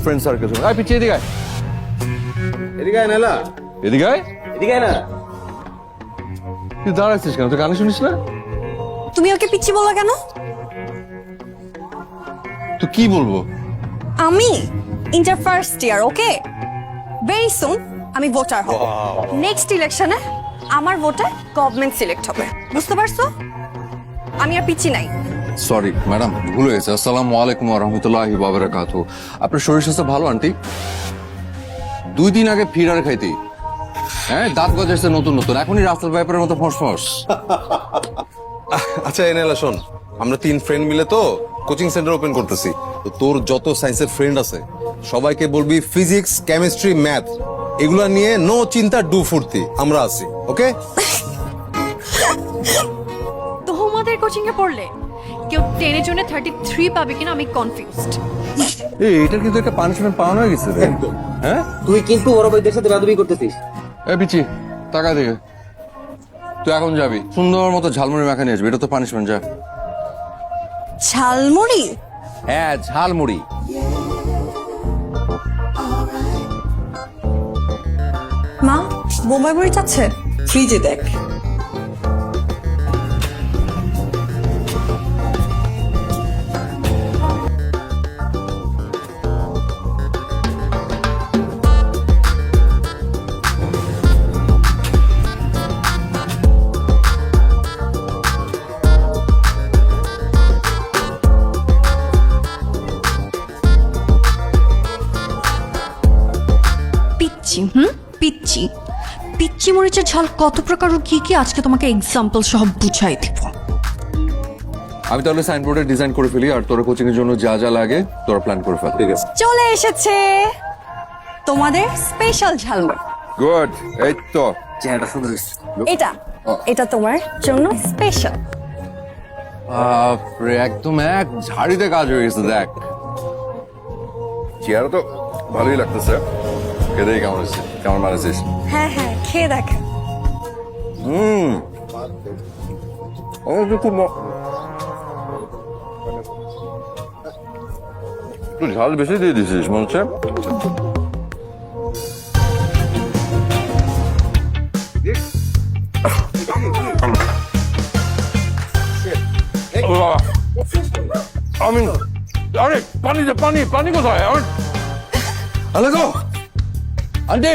Friend circle. আয় পিছিয়ে এদিকে আয়, এদিকে আয় নালা, এদিকে আয়। এদিকে আয় না। তুই দাঁড়াচ্ছিস কেন? তুই গান শুনিস না? তুমি ওকে পিচ্ছি বলো কেন? তো কি বলবো? আমি ইন্টার ফার্স্ট ইয়ার, ওকে? ভেরি সুন আমি ভোটার হব। নেক্সট ইলেকশনে আমার ভোটে গভর্নমেন্ট সিলেক্ট হবে, বুঝতে পারছো? আমি আর পিচ্ছি নাই। সরি ম্যাডাম, ভুল হয়েছে। আসসালামু আলাইকুম ওয়া রাহমাতুল্লাহি ওয়া বারাকাতুহু। আপনার শরীর স্বাস্থ্য ভালো আন্টি? 2 দিন আগে ফিরার খাইতে, হ্যাঁ, দাঁত গজাইছে নতুন নতুন, এখনই রাস্তার ব্যাপারের মতো ফসফস। আচ্ছা এনালা শোন, আমরা 3 ফ্রেন্ড মিলে তো কোচিং সেন্টার ওপেন করতেছি। তো তোর যত সায়েন্সের ফ্রেন্ড আছে সবাইকে বলবি ফিজিক্স, কেমিস্ট্রি, ম্যাথ এগুলা নিয়ে নো চিন্তা ডু ফুর্তি, আমরা আছি, ওকে? তোমাদের কোচিং এ পড়লে কেউ 10 এর জন্য 33 পাবে কিনা আমি কনফিউজড। এই এটার কিন্তু একটা পানিশমেন্ট পাওয়া হয়ে গেছে রে। হ্যাঁ, তুই কিন্তু বড় ভাইদের সাথে বাদবি করতেছিস। এ পিচি টাকা দিকে। তুই এখন যাবি, সুন্দর মতো ঝালমুড়ি মাখা নিয়ে আসবি, এটা তো পানিশমেন্ট। যা। ঝালমুড়ি? হ্যাঁ, ঝালমুড়ি। মা, বোম্বাই মরিচ আছে? ফ্রিজে দেখ। পিচ্ছি, পিচ্ছি পিচ্ছি মরিচের ঝাল কত প্রকার ও কি কি আজকে তোমাকে এক্সাম্পল সহ বুঝাই দিব। আমি তাহলে সাইনবোর্ডে ডিজাইন করে ফেলি, আর তোরা কোচিং এর জন্য যা যা লাগে তোরা প্ল্যান করে ফেল। ঠিক আছে। চলে এসেছে তোমাদের স্পেশাল ঝালমুড়ি। গুড, এই তো। চেহারাটা সুন্দর হয়েছে। এটা এটা তোমার জন্য স্পেশাল। বাপরে, একদম এক ঝাড়িতে কাজ হয়ে গেছে। দেখ, চেয়ারও তো ভালোই লাগতেছে। খেতেই কেমন হচ্ছে, কেমন মানাচ্ছিস? হ্যাঁ হ্যাঁ, খেয়ে দেখে। খুব একটু ঝাল বেশি দিয়ে দিছিস মনে হচ্ছে। আমি আরে পানি দে, পানি পানি কোথায়? আন্টি